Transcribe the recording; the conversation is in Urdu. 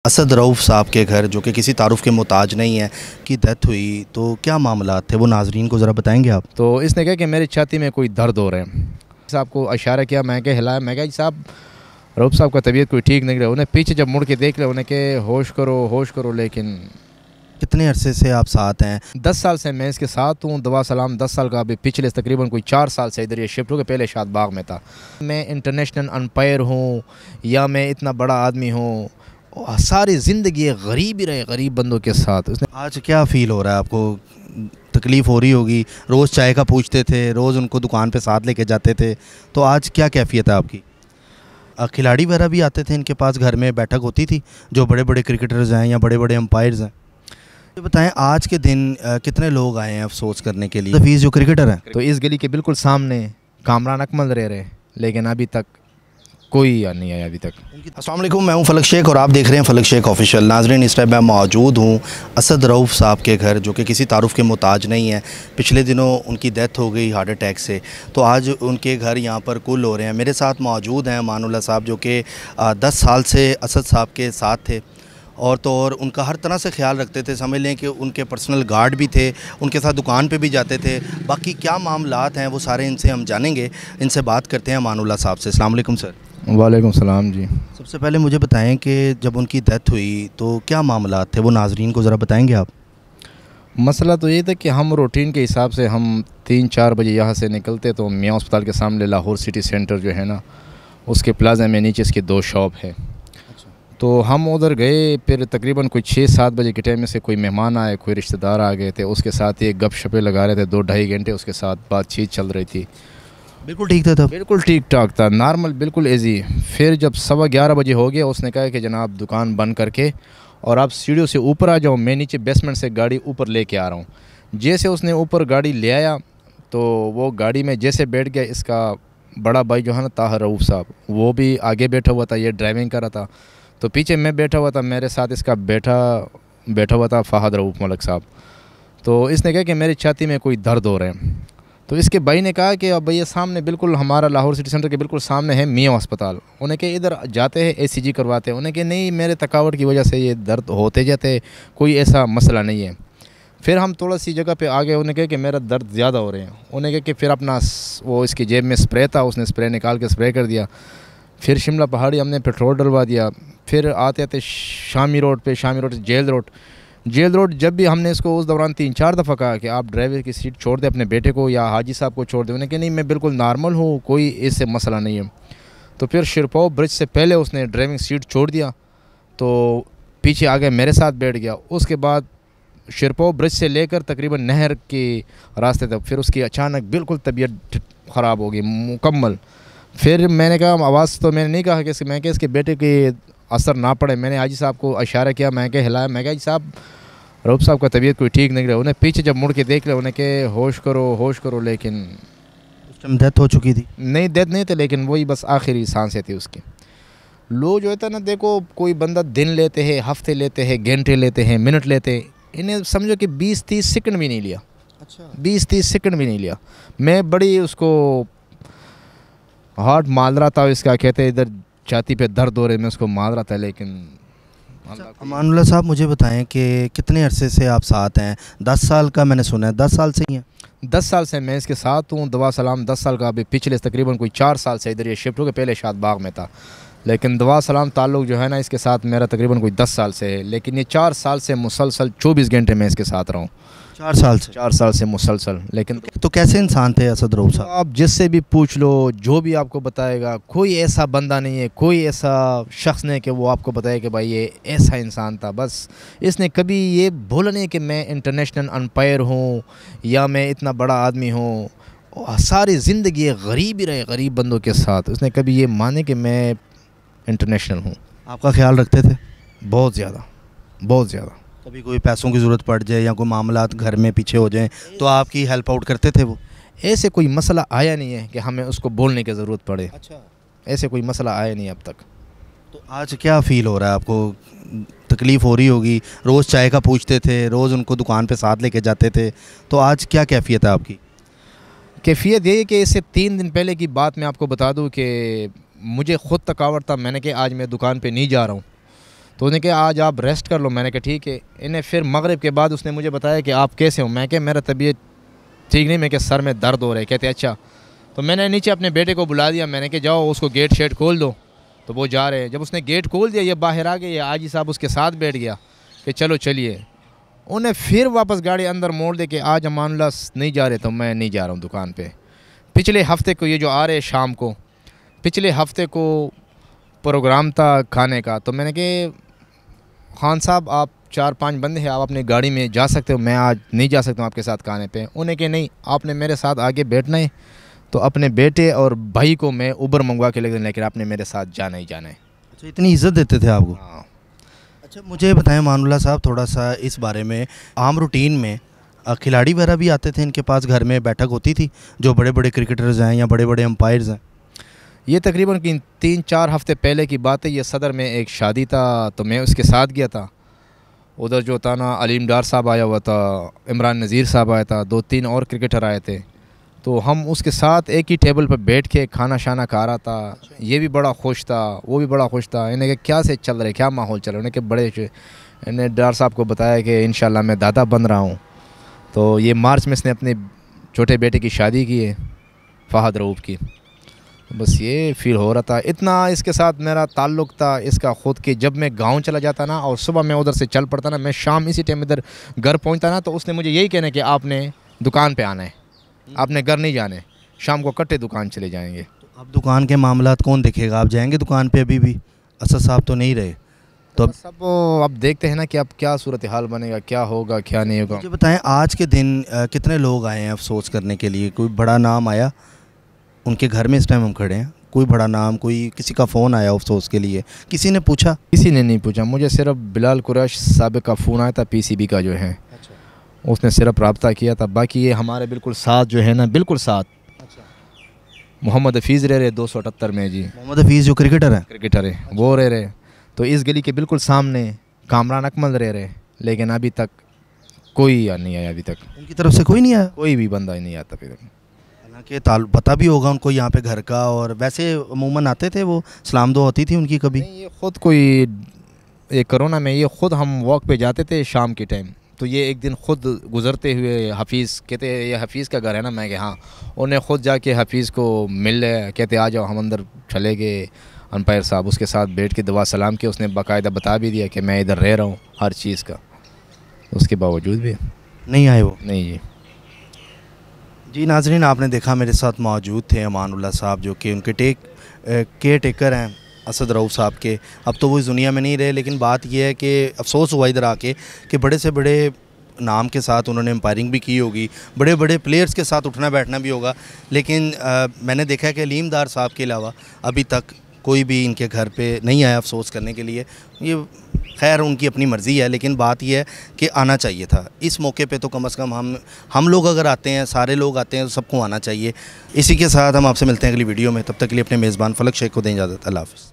اسد رؤف صاحب کے گھر جو کہ کسی تعارف کے محتاج نہیں ہے کی ڈیتھ ہوئی تو کیا معاملات تھے وہ ناظرین کو ذرا بتائیں گے آپ؟ تو اس نے کہا کہ میری چھاتی میں کوئی درد ہو رہا ہے. صاحب کو اشارہ کیا, میں کہ ہلایا, میں کہا جی صاحب رؤف صاحب کا طبیعت کوئی ٹھیک نہیں رہا. انہیں پیچھے جب مڑ کے دیکھ لیا, انہیں کہ ہوش کرو, لیکن کتنے عرصے سے آپ ساتھ ہیں؟ 10 سال سے میں اس کے ساتھ ہوں. دوا سلام 10 سال کا, ابھی پچھلے تقریباً کوئی 4 سال سے ادھر یہ شفٹ ہو کے, پہلے شاد باغ میں تھا. میں انٹرنیشنل امپائر ہوں یا میں اتنا بڑا آدمی ہوں, ساری زندگی غریب ہی رہے, غریب بندوں کے ساتھ. آج کیا فیل ہو رہا ہے آپ کو؟ تکلیف ہو رہی ہوگی, روز چائے کا پوچھتے تھے, روز ان کو دکان پہ ساتھ لے کے جاتے تھے, تو آج کیا کیفیت ہے آپ کی؟ کھلاڑی وغیرہ بھی آتے تھے ان کے پاس, گھر میں بیٹھک ہوتی تھی جو بڑے بڑے کرکٹرز ہیں یا بڑے بڑے امپائرز ہیں. یہ بتائیں آج کے دن کتنے لوگ آئے ہیں افسوس کرنے کے لیے؟ حفیظ جو کرکٹر ہیں, تو اس گلی کے بالکل سامنے کامران اکمل رہے, لیکن ابھی تک کوئی نہیں آیا ابھی تک. السلام علیکم, میں ہوں فلک شیخ اور آپ دیکھ رہے ہیں فلک شیخ آفیشیل. ناظرین, اس ٹائم میں موجود ہوں اسد رؤف صاحب کے گھر جو کہ کسی تعارف کے محتاج نہیں ہے. پچھلے دنوں ان کی ڈیتھ ہو گئی ہارٹ اٹیک سے, تو آج ان کے گھر یہاں پر کل ہو رہے ہیں. میرے ساتھ موجود ہیں امان اللہ صاحب جو کہ 10 سال سے اسد صاحب کے ساتھ تھے اور ان کا ہر طرح سے خیال رکھتے تھے. سمجھ لیں کہ ان کے پرسنل گارڈ بھی تھے, ان کے ساتھ دکان پہ بھی جاتے تھے. باقی کیا معاملات ہیں وہ سارے ان سے ہم جانیں گے, ان سے بات کرتے ہیں امان اللہ صاحب سے. السلام علیکم سر. وعلیکم السلام جی. سب سے پہلے مجھے بتائیں کہ جب ان کی ڈیتھ ہوئی تو کیا معاملات تھے وہ ناظرین کو ذرا بتائیں گے آپ؟ مسئلہ تو یہ تھا کہ ہم روٹین کے حساب سے ہم 3-4 بجے یہاں سے نکلتے, تو میاں اسپتال کے سامنے لاہور سٹی سینٹر جو ہے نا, اس کے پلازا میں نیچے اس کی 2 شاپ ہے. تو ہم ادھر گئے, پھر تقریباً کوئی 6-7 بجے کے ٹائم میں سے کوئی مہمان آئے, کوئی رشتہ دار آ گئے تھے, اس کے ساتھ ایک گپ شپے لگا رہے تھے 2-2.5 گھنٹے, اس کے ساتھ بات چیت چل رہی تھی. بالکل ٹھیک تھا تب؟ بالکل ٹھیک ٹھاک تھا, نارمل, بالکل ایزی. پھر جب 11:15 بجے ہو گیا, اس نے کہا کہ جناب دکان بند کر کے اور آپ سیڑھیوں سے اوپر آ جاؤ, میں نیچے بیسمنٹ سے گاڑی اوپر لے کے آ رہا ہوں. جیسے اس نے اوپر گاڑی لے آیا تو وہ گاڑی میں جیسے بیٹھ گیا, اس کا بڑا بھائی جو ہے نا طاہر رؤف صاحب, وہ بھی آگے بیٹھا ہوا تھا, یہ ڈرائیونگ کر رہا تھا. تو پیچھے میں بیٹھا ہوا تھا, میرے ساتھ اس کا بیٹھا ہوا تھا فہد رؤف ملک صاحب. تو اس نے کہا کہ میری چھاتی میں کوئی درد ہو رہے ہیں. تو اس کے بھائی نے کہا کہ اب یہ سامنے بالکل ہمارا لاہور سٹی سینٹر کے بالکل سامنے ہے میاں ہسپتال, انہیں کہ ادھر جاتے ہیں ECG کرواتے ہیں. انہیں کہ نہیں, میرے تھکاوٹ کی وجہ سے یہ درد ہوتے جاتے, کوئی ایسا مسئلہ نہیں ہے. پھر ہم تھوڑا سی جگہ پہ آ گئے, انہیں کہا کہ میرا درد زیادہ ہو رہے ہیں. انہیں کہا کہ پھر اپنا وہ اس کی جیب میں سپرے تھا, اس نے سپرے نکال کے سپرے کر دیا. پھر شملہ پہاڑی ہم نے پیٹرول ڈلوا دیا. پھر آتے شامی روڈ سے جیل روڈ جب بھی ہم نے اس کو اس دوران 3-4 دفعہ کہا کہ آپ ڈرائیور کی سیٹ چھوڑ دیں اپنے بیٹے کو یا حاجی صاحب کو چھوڑ دیں, انہیں کہ نہیں میں بالکل نارمل ہوں, کوئی اس سے مسئلہ نہیں ہے. تو پھر شرپاؤ برج سے پہلے اس نے ڈرائیونگ سیٹ چھوڑ دیا, تو پیچھے آگے میرے ساتھ بیٹھ گیا. اس کے بعد شرپاؤ برج سے لے کر تقریباً نہر کے راستے تک پھر اس کی اچانک بالکل طبیعت خراب ہو گئی مکمل. پھر میں نے کہا, آواز تو میں نے نہیں کہا کہ اس کے بیٹے کے اثر نہ پڑے. میں نے حاجی صاحب کو اشارہ کیا, میں کہ ہلایا, میں کہا جی صاحب رؤف صاحب کا طبیعت کوئی ٹھیک نہیں رہا. انہیں پیچھے جب مڑ کے دیکھ لیا, انہیں کہ ہوش کرو, لیکن اس ٹائم ڈیتھ ہو چکی تھی؟ نہیں, ڈیتھ نہیں تھی, لیکن وہی بس آخری سانسیں تھی اس کی. لوگ جو ہے نا, دیکھو کوئی بندہ دن لیتے ہیں, ہفتے لیتے ہیں, گھنٹے لیتے ہیں, منٹ لیتے ہیں, انہیں سمجھو کہ 20-30 سیکنڈ بھی نہیں لیا. اچھا, 20-30 سیکنڈ بھی نہیں لیا. میں بڑی اس کو ہارٹ مال رہا تھا, اس کا کہتے ادھر چھاتی پہ درد ہو رہے, میں اس کو مال رہا تھا. لیکن امان اللہ صاحب مجھے بتائیں کہ کتنے عرصے سے آپ ساتھ ہیں؟ 10 سال کا میں نے سنا ہے, 10 سال سے ہی ہیں؟ 10 سال سے میں اس کے ساتھ ہوں. دوا سلام 10 سال کا, ابھی پچھلے تقریباً کوئی 4 سال سے ادھر یہ شفٹ ہو کے, پہلے شاد باغ میں تھا. لیکن دوا سلام تعلق جو ہے نا اس کے ساتھ میرا تقریباً کوئی 10 سال سے ہے. لیکن یہ 4 سال سے مسلسل 24 گھنٹے میں اس کے ساتھ رہا ہوں. 4 سال سے مسلسل. لیکن تو کیسے انسان تھے اسد رؤف صاحب؟ آپ جس سے بھی پوچھ لو, جو بھی آپ کو بتائے گا, کوئی ایسا بندہ نہیں ہے, کوئی ایسا شخص نہیں کہ وہ آپ کو بتائے کہ بھائی یہ ایسا انسان تھا. بس اس نے کبھی یہ بولا نہیں کہ میں انٹرنیشنل امپائر ہوں یا میں اتنا بڑا آدمی ہوں. ساری زندگی غریب ہی رہے, غریب بندوں کے ساتھ. اس نے کبھی یہ مانے کہ میں انٹرنیشنل ہوں. آپ کا خیال رکھتے تھے؟ بہت زیادہ. کبھی کوئی پیسوں کی ضرورت پڑ جائے یا کوئی معاملات گھر میں پیچھے ہو جائیں تو آپ کی ہیلپ آؤٹ کرتے تھے وہ؟ ایسے کوئی مسئلہ آیا نہیں ہے کہ ہمیں اس کو بولنے کی ضرورت پڑے. اچھا, ایسے کوئی مسئلہ آیا نہیں اب تک. تو آج کیا فیل ہو رہا ہے آپ کو؟ تکلیف ہو رہی ہوگی, روز چائے کا پوچھتے تھے, روز ان کو دکان پہ ساتھ لے کے جاتے تھے, تو آج کیا کیفیت ہے آپ کی؟ کیفیت یہ ہے کہ اس سے 3 دن پہلے کی بات میں آپ کو بتا دوں کہ مجھے خود تھکاوٹ تھا. میں نے کہ آج میں دکان پہ نہیں جا رہا ہوں. تو انہوں نے کہا آج آپ ریسٹ کر لو. میں نے کہا ٹھیک ہے. انہیں پھر مغرب کے بعد اس نے مجھے بتایا کہ آپ کیسے ہو. میں کہ میرا طبیعت ٹھیک نہیں, میں کہ سر میں درد ہو رہا ہے. کہتے اچھا. تو میں نے نیچے اپنے بیٹے کو بلا دیا. میں نے کہ جاؤ اس کو گیٹ شیٹ کھول دو. تو وہ جا رہے. جب اس نے گیٹ کھول دیا یہ باہر آ گئے, یہ حاجی صاحب اس کے ساتھ بیٹھ گیا کہ چلو چلیے. انہیں پھر واپس گاڑی اندر موڑ دے کہ آج امان اللہ نہیں جا رہے. تو میں نہیں جا رہا ہوں دکان پہ. پچھلے ہفتے کو یہ جو آ رہے شام کو, پچھلے ہفتے کو پروگرام تھا کھانے کا. تو میں نے کہ خان صاحب آپ 4-5 بندے ہیں, آپ اپنی گاڑی میں جا سکتے ہو, میں آج نہیں جا سکتا ہوں آپ کے ساتھ کھانے پہ. انہیں کہ نہیں, آپ نے میرے ساتھ آگے بیٹھنا ہے. تو اپنے بیٹے اور بھائی کو میں اوبر منگوا کے لے گیا, لیکن آپ نے میرے ساتھ جانا ہی جانا ہے. اچھا, اتنی عزت دیتے تھے آپ کو. ہاں. اچھا, مجھے بتائیں امان اللہ صاحب تھوڑا سا اس بارے میں. عام روٹین میں کھلاڑی وغیرہ بھی آتے تھے ان کے پاس, گھر میں بیٹھک ہوتی تھی جو بڑے بڑے کرکٹرز ہیں یا بڑے بڑے امپائرز ہیں؟ یہ تقریباً 3-4 ہفتے پہلے کی بات ہے. یہ صدر میں ایک شادی تھا تو میں اس کے ساتھ گیا تھا. ادھر جو تھا نا علیم ڈار صاحب آیا ہوا تھا, عمران نذیر صاحب آیا تھا, 2-3 اور کرکٹر آئے تھے. تو ہم اس کے ساتھ ایک ہی ٹیبل پہ بیٹھ کے کھانا شانا کھا رہا تھا. یہ بھی بڑا خوش تھا, وہ بھی بڑا خوش تھا. انہیں کہ کیا سے چل رہے, کیا ماحول چل رہا ہے. انہیں کہ بڑے انہیں ڈار صاحب کو بتایا کہ انشاءاللہ میں دادا بن رہا ہوں. تو یہ مارچ میں اس نے اپنے چھوٹے بیٹے کی شادی کی ہے, فہد رؤوف کی. بس یہ فیل ہو رہا تھا. اتنا اس کے ساتھ میرا تعلق تھا اس کا خود کہ جب میں گاؤں چلا جاتا نا اور صبح میں ادھر سے چل پڑتا نا, میں شام اسی ٹائم ادھر گھر پہنچتا نا, تو اس نے مجھے یہی کہنا کہ آپ نے دکان پہ آنا ہے, آپ نے گھر نہیں جانے, شام کو کٹے دکان چلے جائیں گے. اب دکان کے معاملات کون دیکھے گا؟ آپ جائیں گے دکان پہ؟ ابھی بھی اسد صاحب تو نہیں رہے تو سب اب دیکھتے ہیں نا کہ اب کیا صورتحال بنے گا, کیا ہوگا کیا نہیں ہوگا. مجھے بتائیں آج کے دن کتنے لوگ آئے ہیں افسوس کرنے کے لیے؟ کوئی بڑا نام آیا ان کے گھر میں اس ٹائم ہم کھڑے ہیں؟ کوئی بڑا نام, کوئی کسی کا فون آیا افسوس کے لیے؟ کسی نے پوچھا؟ کسی نے نہیں پوچھا. مجھے صرف بلال قریش صاحب کا فون آیا تھا, PCB کا جو ہے, اس نے صرف رابطہ کیا تھا. باقی یہ ہمارے بالکل ساتھ جو ہے نا, بالکل ساتھ محمد حفیظ رہ رہے 278 میں. جی, محمد حفیظ جو کرکٹر ہے وہ رہ رہے. تو اس گلی کے بالکل سامنے کامران اکمل رہ رہے, لیکن ابھی تک کوئی نہیں آیا. ابھی تک ان کی طرف سے کوئی نہیں آیا؟ کوئی بھی بندہ ہی نہیں آتا. پھر حالانکہ پتہ بھی ہوگا ان کو یہاں پہ گھر کا, اور ویسے عموماً آتے تھے, وہ سلام دعا ہوتی تھی ان کی کبھی؟ یہ خود کوئی کرونا میں یہ خود ہم واک پہ جاتے تھے شام کے ٹائم, تو یہ ایک دن خود گزرتے ہوئے حفیظ کہتے یہ حفیظ کا گھر ہے نا, میں کہ ہاں. انہیں خود جا کے حفیظ کو مل لے, کہتے آ جاؤ. ہم اندر چلے گئے, امپائر صاحب اس کے ساتھ بیٹھ کے دعا سلام کیا. اس نے باقاعدہ بتا بھی دیا کہ میں ادھر رہ رہا ہوں ہر چیز کا. اس کے باوجود بھی نہیں آئے وہ. نہیں. جی جی ناظرین, آپ نے دیکھا میرے ساتھ موجود تھے امان اللہ صاحب, جو کہ ان کے کیئر ٹیکر ہیں اسد رؤوف صاحب کے. اب تو وہ اس دنیا میں نہیں رہے, لیکن بات یہ ہے کہ افسوس ہوا ادھر آ کے کہ بڑے سے بڑے نام کے ساتھ انہوں نے امپائرنگ بھی کی ہوگی, بڑے بڑے پلیئرز کے ساتھ اٹھنا بیٹھنا بھی ہوگا, لیکن میں نے دیکھا کہ علیم ڈار صاحب کے علاوہ ابھی تک کوئی بھی ان کے گھر پہ نہیں آیا افسوس کرنے کے لیے. یہ خیر ان کی اپنی مرضی ہے, لیکن بات یہ ہے کہ آنا چاہیے تھا اس موقع پہ. تو کم از کم ہم لوگ اگر آتے ہیں, سارے لوگ آتے ہیں, تو سب کو آنا چاہیے. اسی کے ساتھ ہم آپ سے ملتے ہیں اگلی ویڈیو میں. تب تک کے لیے اپنے میزبان فلک شیخ کو دیں اجازت. اللہ حافظ.